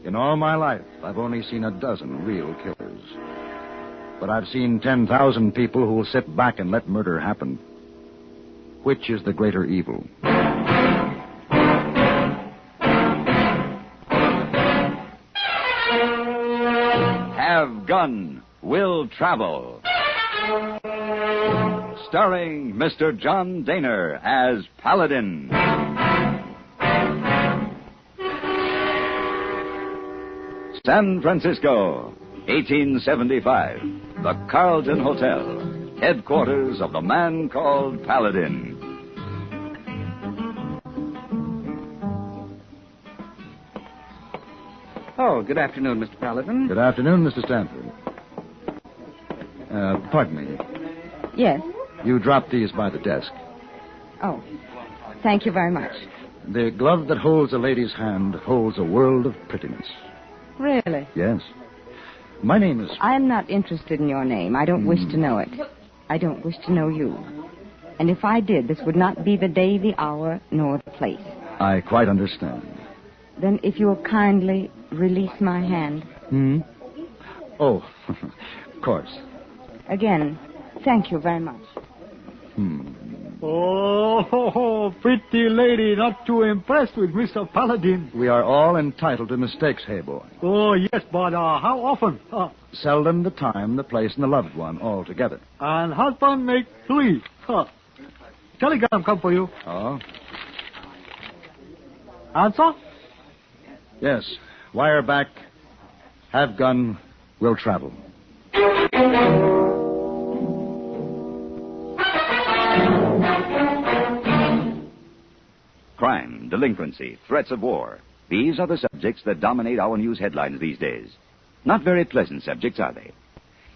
In all my life, I've only seen a dozen real killers. But I've seen 10,000 people who will sit back and let murder happen. Which is the greater evil? Have Gun Will Travel. Starring Mr. John Dehner as Paladin. San Francisco, 1875. The Carleton Hotel, headquarters of the man called Paladin. Oh, good afternoon, Mr. Paladin. Good afternoon, Mr. Stanford. Pardon me. Yes. You dropped these by the desk. Oh, thank you very much. The glove that holds a lady's hand holds a world of prettiness. Really? Yes. My name is... I'm not interested in your name. I don't wish to know it. I don't wish to know you. And if I did, this would not be the day, the hour, nor the place. I quite understand. Then if you will kindly release my hand. Oh, of course. Again, thank you very much. Oh, pretty lady, not too impressed with Mr. Paladin. We are all entitled to mistakes, hey boy. Oh, yes, but how often? Seldom, the time, the place, and the loved one all together. And husband make 3. Telegram come for you. Oh? Answer? Yes. Wire back. Have gun. Will travel. Crime, delinquency, threats of war. These are the subjects that dominate our news headlines these days. Not very pleasant subjects, are they?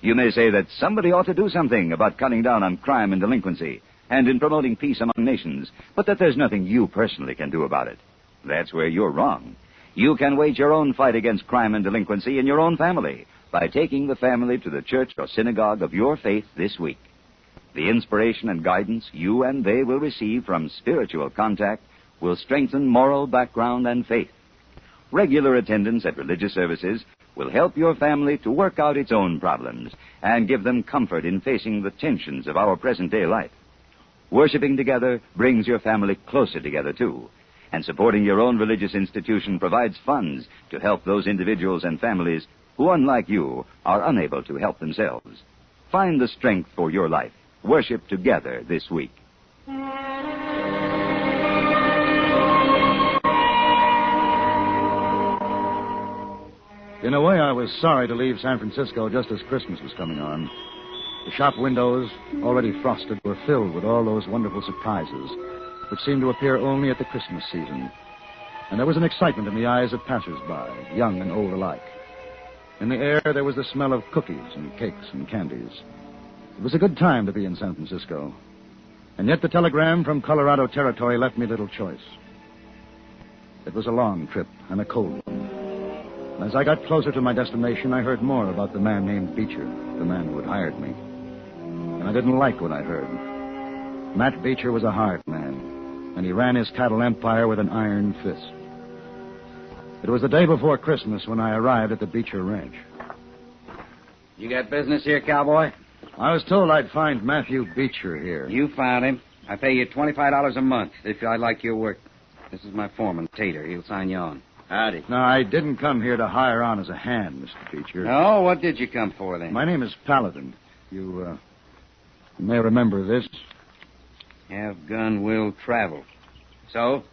You may say that somebody ought to do something about cutting down on crime and delinquency and in promoting peace among nations, but that there's nothing you personally can do about it. That's where you're wrong. You can wage your own fight against crime and delinquency in your own family by taking the family to the church or synagogue of your faith this week. The inspiration and guidance you and they will receive from spiritual contact will strengthen moral background and faith. Regular attendance at religious services will help your family to work out its own problems and give them comfort in facing the tensions of our present-day life. Worshipping together brings your family closer together, too. And supporting your own religious institution provides funds to help those individuals and families who, unlike you, are unable to help themselves. Find the strength for your life. Worship together this week. In a way, I was sorry to leave San Francisco just as Christmas was coming on. The shop windows, already frosted, were filled with all those wonderful surprises which seemed to appear only at the Christmas season. And there was an excitement in the eyes of passers-by, young and old alike. In the air, there was the smell of cookies and cakes and candies. It was a good time to be in San Francisco. And yet the telegram from Colorado Territory left me little choice. It was a long trip and a cold one. And as I got closer to my destination, I heard more about the man named Beecher, the man who had hired me. And I didn't like what I heard. Matt Beecher was a hard man, and he ran his cattle empire with an iron fist. It was the day before Christmas when I arrived at the Beecher Ranch. You got business here, cowboy? I was told I'd find Matthew Beecher here. You found him. I pay you $25 a month if I like your work. This is my foreman, Tater. He'll sign you on. Howdy. No, I didn't come here to hire on as a hand, Mr. Beecher. Oh, what did you come for, then? My name is Paladin. You may remember this. Have gun will travel. So?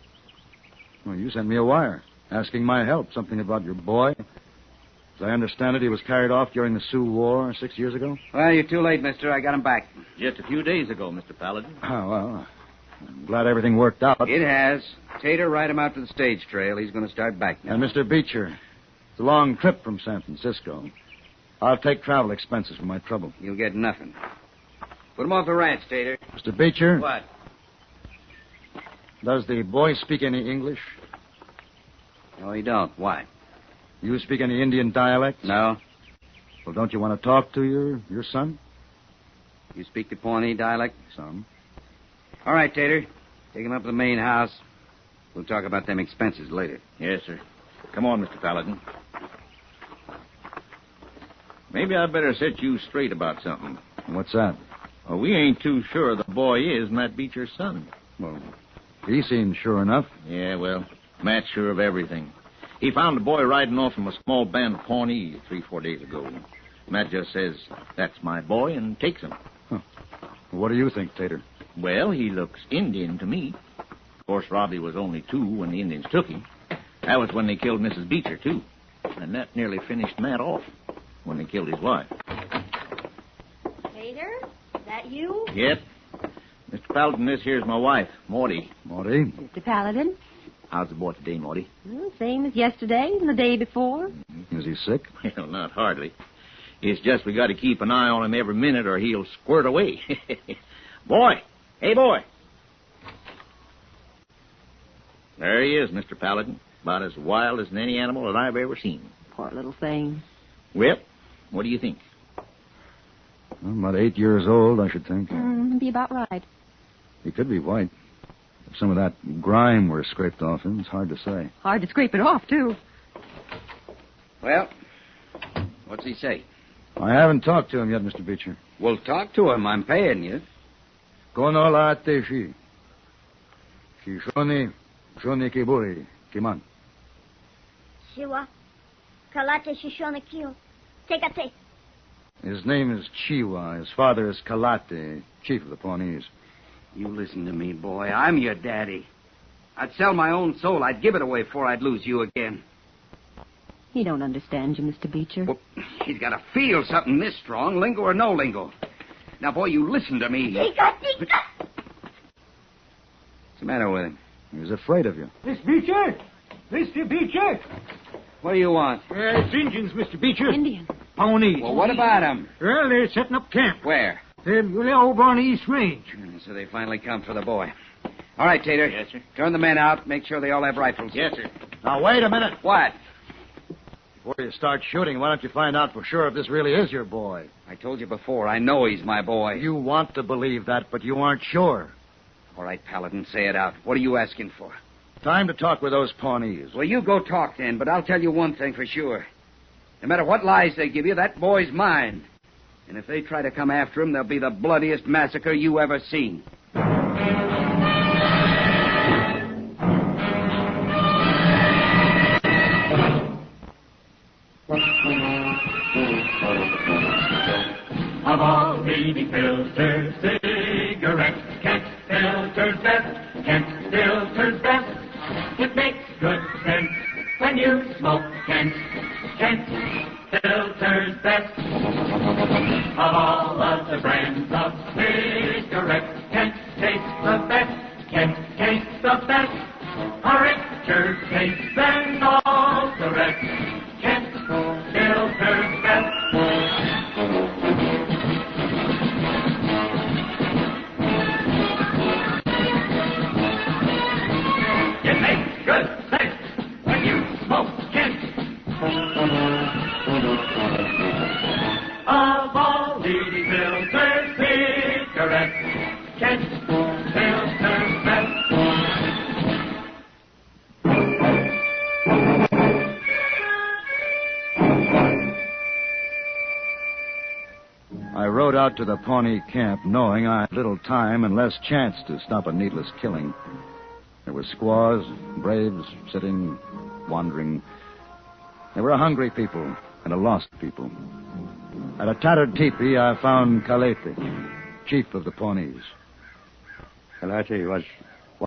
Well, you sent me a wire asking my help, something about your boy. As I understand it, he was carried off during the Sioux War 6 years ago. Well, you're too late, mister. I got him back. Just a few days ago, Mr. Paladin. Oh, well, I'm glad everything worked out. It has. Tater, ride him out to the stage trail. He's going to start back now. And Mr. Beecher, it's a long trip from San Francisco. I'll take travel expenses for my trouble. You'll get nothing. Put him off the ranch, Tater. Mr. Beecher? What? Does the boy speak any English? No, he don't. Why? You speak any Indian dialect? No. Well, don't you want to talk to your son? You speak the Pawnee dialect? Some. All right, Tater. Take him up to the main house. We'll talk about them expenses later. Yes, sir. Come on, Mr. Paladin. Maybe I better set you straight about something. What's that? Well, we ain't too sure the boy is Matt Beecher's son. Well, he seems sure enough. Yeah, well, Matt's sure of everything. He found the boy riding off from a small band of Pawnees 3-4 days ago. Matt just says, that's my boy, and takes him. Huh. What do you think, Tater? Well, he looks Indian to me. Of course, Robbie was only 2 when the Indians took him. That was when they killed Mrs. Beecher, too. And that nearly finished Matt off when they killed his wife. Tater, is that you? Yep. Mr. Paladin, this here's my wife, Maudie. Maudie? Mr. Paladin? How's the boy today, Maudie? Well, same as yesterday and the day before. Is he sick? Well, not hardly. It's just we got to keep an eye on him every minute or he'll squirt away. Boy! Hey, boy! There he is, Mr. Paladin. About as wild as any animal that I've ever seen. Poor little thing. Well, what do you think? Well, about 8 years old, I should think. Be about right. He could be white. If some of that grime were scraped off him, it's hard to say. Hard to scrape it off, too. Well, what's he say? I haven't talked to him yet, Mr. Beecher. Well, talk to him. I'm paying you. Konola Teshi. Shishoni Kiburi. Kiman. Shiwa. Kalate Shishona Kyo. Tekate. His name is Chiwa. His father is Kalate, chief of the Pawnees. You listen to me, boy. I'm your daddy. I'd sell my own soul. I'd give it away before I'd lose you again. He don't understand you, Mr. Beecher. Well, he's got to feel something this strong, lingo or no lingo. Now, boy, you listen to me. Tika. What's the matter with him? He's afraid of you. Miss Beecher! Mr. Beecher! What do you want? It's Indians, Mr. Beecher. Indian. Pawnees. Well, what about him? Well, they're setting up camp. Where? They're over on the East Range. So they finally come for the boy. All right, Tater. Yes, sir. Turn the men out. Make sure they all have rifles. Yes, sir. Now, wait a minute. What? Before you start shooting, why don't you find out for sure if this really is your boy? I told you before, I know he's my boy. You want to believe that, but you aren't sure. All right, Paladin, say it out. What are you asking for? Time to talk with those Pawnees. Well, you go talk then, but I'll tell you one thing for sure. No matter what lies they give you, that boy's mine. And if they try to come after him, there'll be the bloodiest massacre you ever seen. Of all leading filters, cigarettes, Kent filters best, Kent filters best. It makes good sense when you smoke Kent, Kent filters best. Of all of the brands of cigarettes, Kent tastes the best, Kent tastes the best. A richer taste than all the rest, Kent filters best. It makes good sense when you smoke Kent. Of all leading filters, cigarettes, Kent filters best. I rode out to the Pawnee camp knowing I had little time and less chance to stop a needless killing. There were squaws, braves, sitting, wandering. There were a hungry people and a lost people. At a tattered teepee, I found Kalete, chief of the Pawnees. Kalate was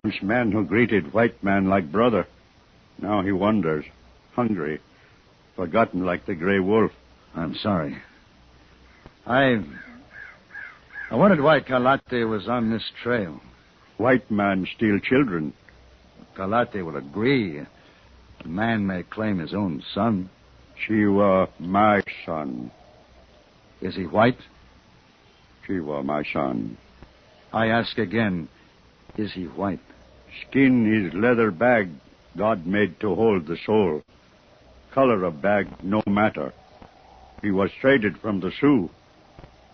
once man who greeted white man like brother. Now he wanders, hungry, forgotten like the gray wolf. I'm sorry. I wondered why Kalate was on this trail. White man steal children. Kalate will agree. A man may claim his own son. She were my son. Is he white? She were my son. I ask again, is he white? Skin is leather bag God made to hold the soul. Color of bag no matter. He was traded from the Sioux.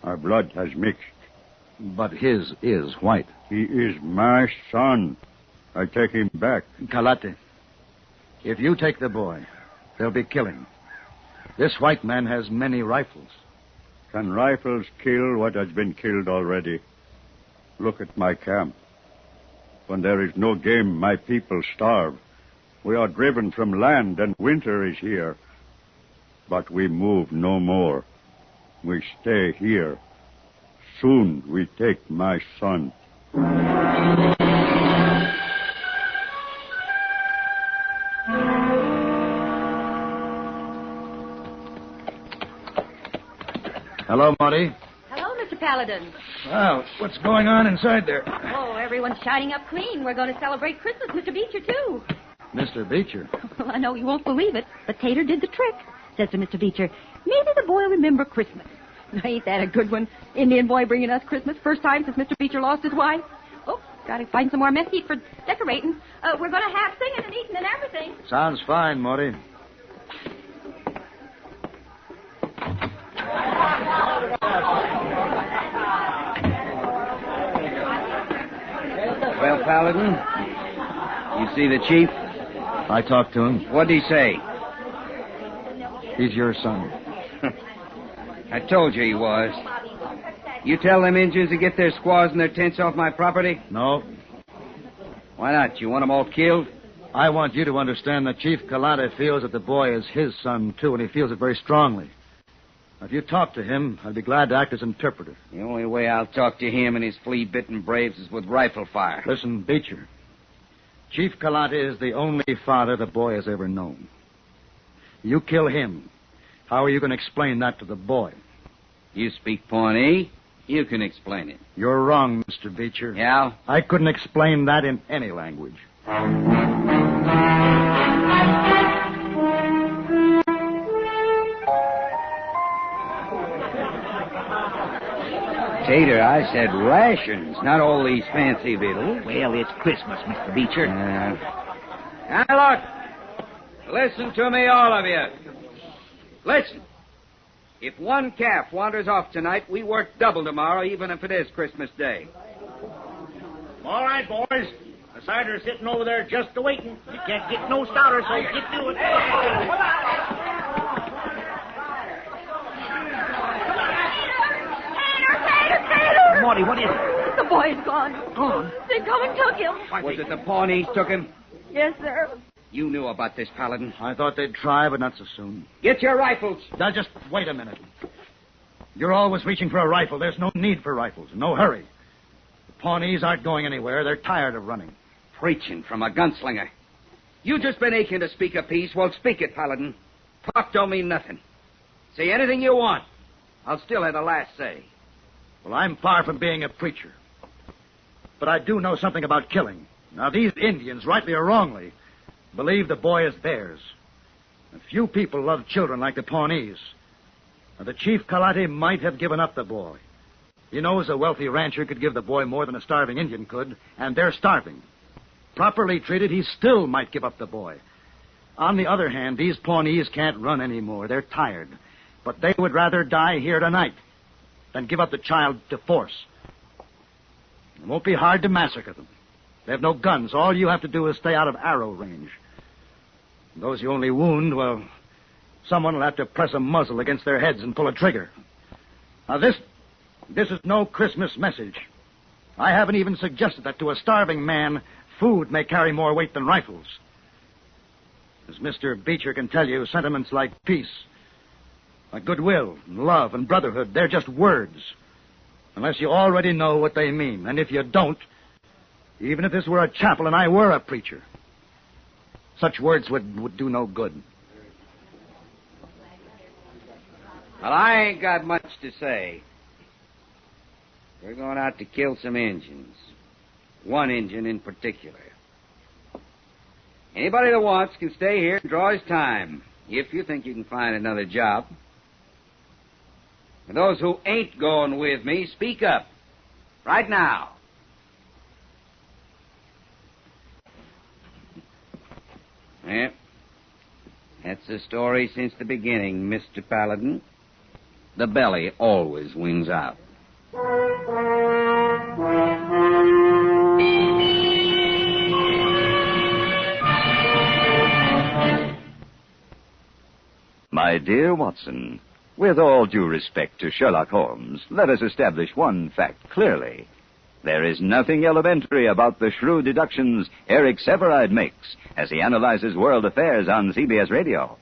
Our blood has mixed. But his is white. He is my son. I take him back. Kalate, if you take the boy, There'll be killing. This white man has many rifles. Can rifles kill what has been killed already? Look at my camp. When there is no game, my people starve. We are driven from land, and winter is here. But we move no more. We stay here. Soon we take my son. Hello, Marty. Hello, Mr. Paladin. Well, what's going on inside there? Oh, everyone's shining up clean. We're going to celebrate Christmas, Mr. Beecher, too. Mr. Beecher? Well, I know you won't believe it, but Tater did the trick. Says to Mr. Beecher, maybe the boy will remember Christmas. Ain't that a good one? Indian boy bringing us Christmas. First time since Mr. Beecher lost his wife. Oh, got to find some more mesquite for decorating. We're going to have singing and eating and everything. Sounds fine, Marty. Well, Paladin, you see the chief? I talked to him. What'd he say? He's your son. I told you he was. You tell them Indians to get their squaws and their tents off my property? No. Why not? You want them all killed? I want you to understand that Chief Kalate feels that the boy is his son, too, and he feels it very strongly. If you talk to him, I'd be glad to act as interpreter. The only way I'll talk to him and his flea-bitten braves is with rifle fire. Listen, Beecher. Chief Kalate is the only father the boy has ever known. You kill him. How are you going to explain that to the boy? You speak Pawnee. You can explain it. You're wrong, Mr. Beecher. Yeah? I couldn't explain that in any language. Tater, I said rations, not all these fancy victuals. Well, it's Christmas, Mr. Beecher. Now, look. Listen to me, all of you. Listen. If one calf wanders off tonight, we work double tomorrow, even if it is Christmas Day. All right, boys. The cider's sitting over there just a-waiting. You can't get no stouter, so get to it. Marty, what is it? The boy's gone. Gone? They come and took him. Was it the Pawnees took him? Yes, sir. You knew about this, Paladin. I thought they'd try, but not so soon. Get your rifles. Now, just wait a minute. You're always reaching for a rifle. There's no need for rifles. No hurry. The Pawnees aren't going anywhere. They're tired of running. Preaching from a gunslinger. You just been aching to speak a piece. Well, speak it, Paladin. Talk don't mean nothing. Say anything you want. I'll still have the last say. Well, I'm far from being a preacher. But I do know something about killing. Now, these Indians, rightly or wrongly, believe the boy is theirs. A few people love children like the Pawnees. Now, the Chief Kalate might have given up the boy. He knows a wealthy rancher could give the boy more than a starving Indian could, and they're starving. Properly treated, he still might give up the boy. On the other hand, these Pawnees can't run anymore. They're tired. But they would rather die here tonight than give up the child to force. It won't be hard to massacre them. They have no guns. All you have to do is stay out of arrow range. And those you only wound, well, someone will have to press a muzzle against their heads and pull a trigger. Now, this is no Christmas message. I haven't even suggested that to a starving man, food may carry more weight than rifles. As Mr. Beecher can tell you, sentiments like peace, like goodwill, and love, and brotherhood, they're just words. Unless you already know what they mean. And if you don't, even if this were a chapel and I were a preacher, such words would do no good. Well, I ain't got much to say. We're going out to kill some Injuns. One Injun in particular. Anybody that wants can stay here and draw his time, if you think you can find another job. And those who ain't going with me, speak up. Right now. Yeah. That's the story since the beginning, Mr. Paladin. The belly always wins out. My dear Watson, with all due respect to Sherlock Holmes, let us establish one fact clearly. There is nothing elementary about the shrewd deductions Eric Severide makes as he analyzes world affairs on CBS Radio.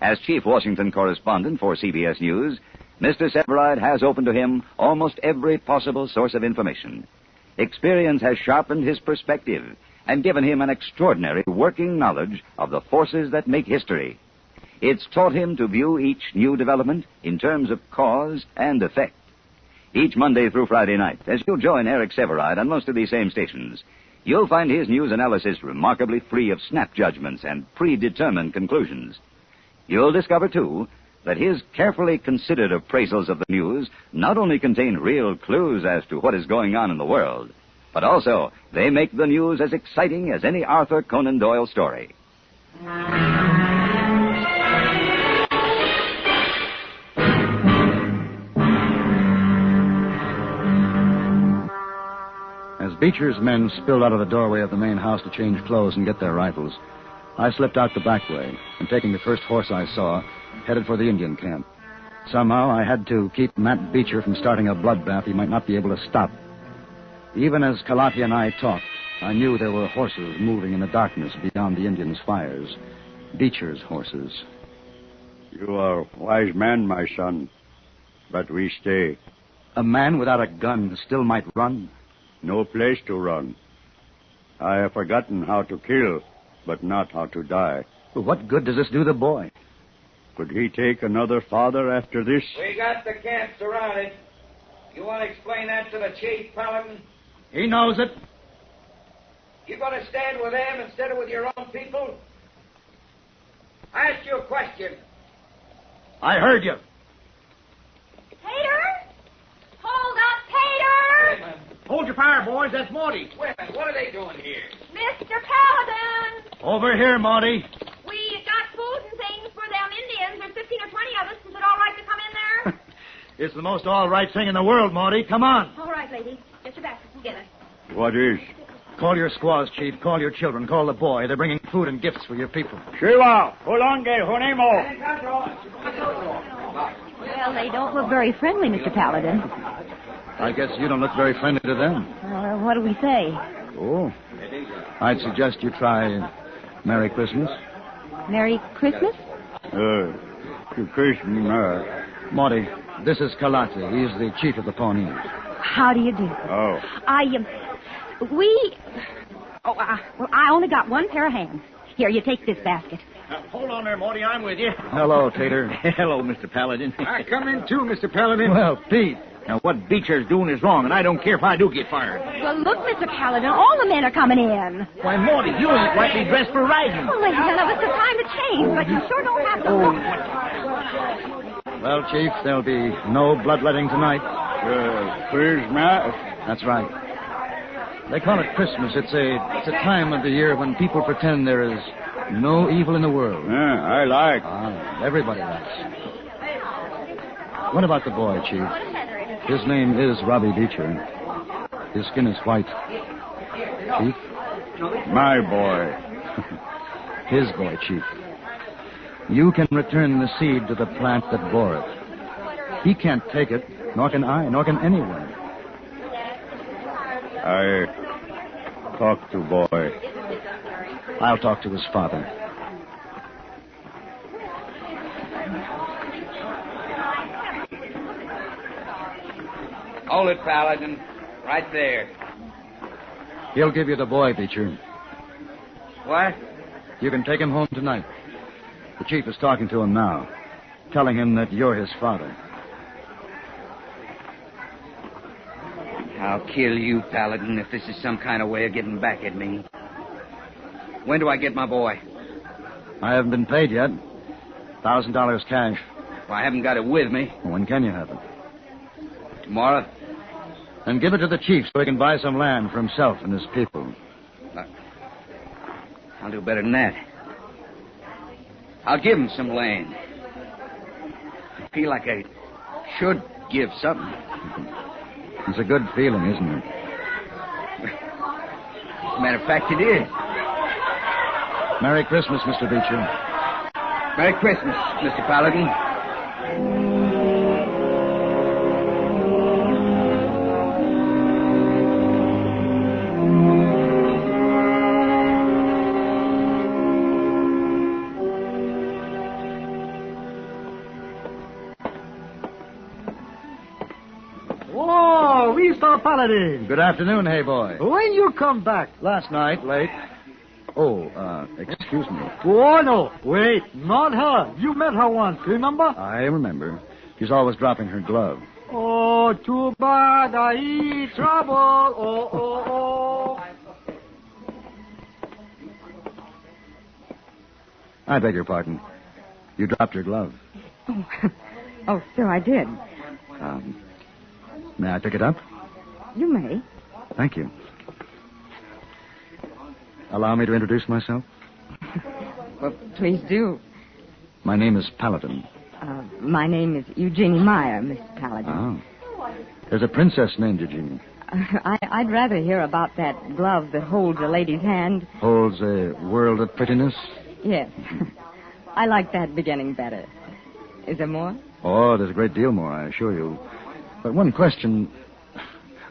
As chief Washington correspondent for CBS News, Mr. Severide has open to him almost every possible source of information. Experience has sharpened his perspective and given him an extraordinary working knowledge of the forces that make history. It's taught him to view each new development in terms of cause and effect. Each Monday through Friday night, as you join Eric Severide on most of these same stations, you'll find his news analysis remarkably free of snap judgments and predetermined conclusions. You'll discover, too, that his carefully considered appraisals of the news not only contain real clues as to what is going on in the world, but also they make the news as exciting as any Arthur Conan Doyle story. As Beecher's men spilled out of the doorway of the main house to change clothes and get their rifles, I slipped out the back way and, taking the first horse I saw, headed for the Indian camp. Somehow I had to keep Matt Beecher from starting a bloodbath he might not be able to stop. Even as Kalati and I talked, I knew there were horses moving in the darkness beyond the Indians' fires. Beecher's horses. You are a wise man, my son, but we stay. A man without a gun still might run. No place to run. I have forgotten how to kill, but not how to die. Well, what good does this do the boy? Could he take another father after this? We got the camp surrounded. You want to explain that to the chief, Paladin? He knows it. You going to stand with them instead of with your own people? I asked you a question. I heard you. Tater? Hold up, Tater! Hold your fire, boys. That's Morty. Wait a minute. What are they doing here? Mr. Paladin! Over here, Marty. We got food and things for them Indians. There's 15 or 20 of us. Is it all right to come in there? It's the most all right thing in the world, Marty. Come on. All right, lady. Get your baskets together. What is? Call your squaws, Chief. Call your children. Call the boy. They're bringing food and gifts for your people. Shiva, Holonge, Honemo. Well, they don't look very friendly, Mr. Paladin. I guess you don't look very friendly to them. What do we say? Oh. I'd suggest you try Merry Christmas. Merry Christmas? Christmas. Marty, this is Kalati. He's the chief of the Pawnees. How do you do? Oh. I only got one pair of hands. Here, you take this basket. Hold on there, Morty. I'm with you. Hello, Tater. Hello, Mr. Paladin. I come in too, Mr. Paladin. Well, Pete. Now, what Beecher's doing is wrong, and I don't care if I do get fired. Well, look, Mr. Paladin, all the men are coming in. Why, Morty, you ain't rightly dressed for riding. Oh, ladies, now it's the time to change, but you sure don't have to look. Well, Chief, there'll be no bloodletting tonight. Christmas? That's right. They call it Christmas. It's a time of the year when people pretend there is no evil in the world. Yeah, I like. Everybody likes. What about the boy, Chief? His name is Robbie Beecher. His skin is white. Chief? My boy. His boy, Chief. You can return the seed to the plant that bore it. He can't take it, nor can I, nor can anyone. I talk to boy. I'll talk to his father. Hold it, Paladin. Right there. He'll give you the boy, Beecher. What? You can take him home tonight. The chief is talking to him now, telling him that you're his father. I'll kill you, Paladin, if this is some kind of way of getting back at me. When do I get my boy? I haven't been paid yet. $1,000 cash. Well, I haven't got it with me. When can you have it? Tomorrow. Then give it to the chief so he can buy some land for himself and his people. I'll do better than that. I'll give him some land. I feel like I should give something. It's a good feeling, isn't it? As a matter of fact, it is. Merry Christmas, Mr. Beecher. Merry Christmas, Mr. Paladin. Oh, Mr. Paladin. Good afternoon, hey boy. When you come back? Last night, late. Oh, excuse me. Oh, no. Wait, not her. You met her once, remember? I remember. She's always dropping her glove. Oh, too bad. I eat trouble. Oh. I beg your pardon. You dropped your glove. Oh, so I did. May I pick it up? You may. Thank you. Allow me to introduce myself. Well, please do. My name is Paladin. My name is Eugenie Meyer, Mr. Paladin. Oh. There's a princess named Eugenie. I'd rather hear about that glove that holds a lady's hand. Holds a world of prettiness? Yes. I like that beginning better. Is there more? Oh, there's a great deal more, I assure you. But one question.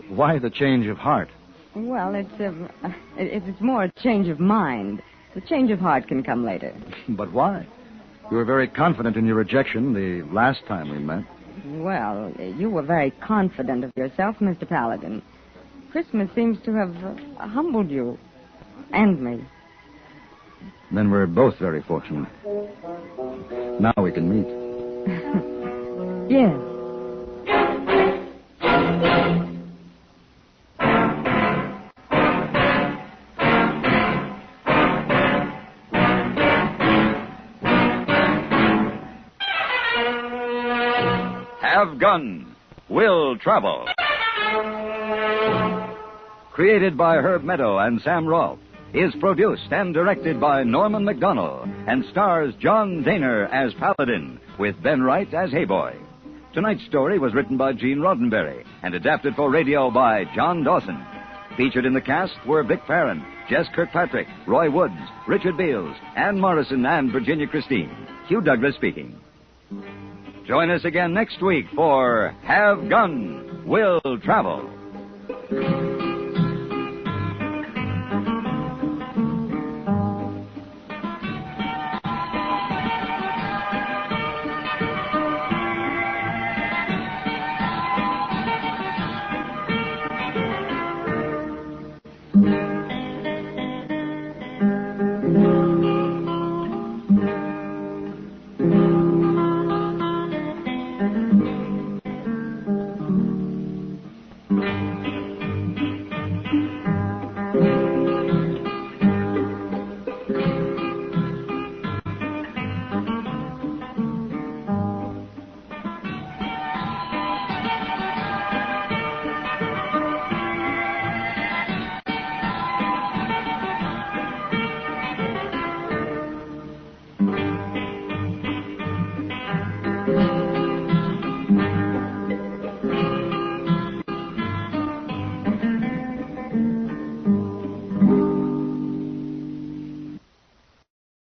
Why the change of heart? Well, it's more a change of mind. The change of heart can come later. But why? You were very confident in your rejection the last time we met. Well, you were very confident of yourself, Mr. Paladin. Christmas seems to have humbled you. And me. Then we're both very fortunate. Now we can meet. Yes. Have Gun, Will Travel. Created by Herb Meadow and Sam Rolfe, is produced and directed by Norman MacDonald and stars John Dehner as Paladin with Ben Wright as Hayboy. Tonight's story was written by Gene Roddenberry and adapted for radio by John Dawson. Featured in the cast were Vic Perrin, Jess Kirkpatrick, Roy Woods, Richard Beals, Ann Morrison, and Virginia Christine. Hugh Douglas speaking. Join us again next week for Have Gun, Will Travel.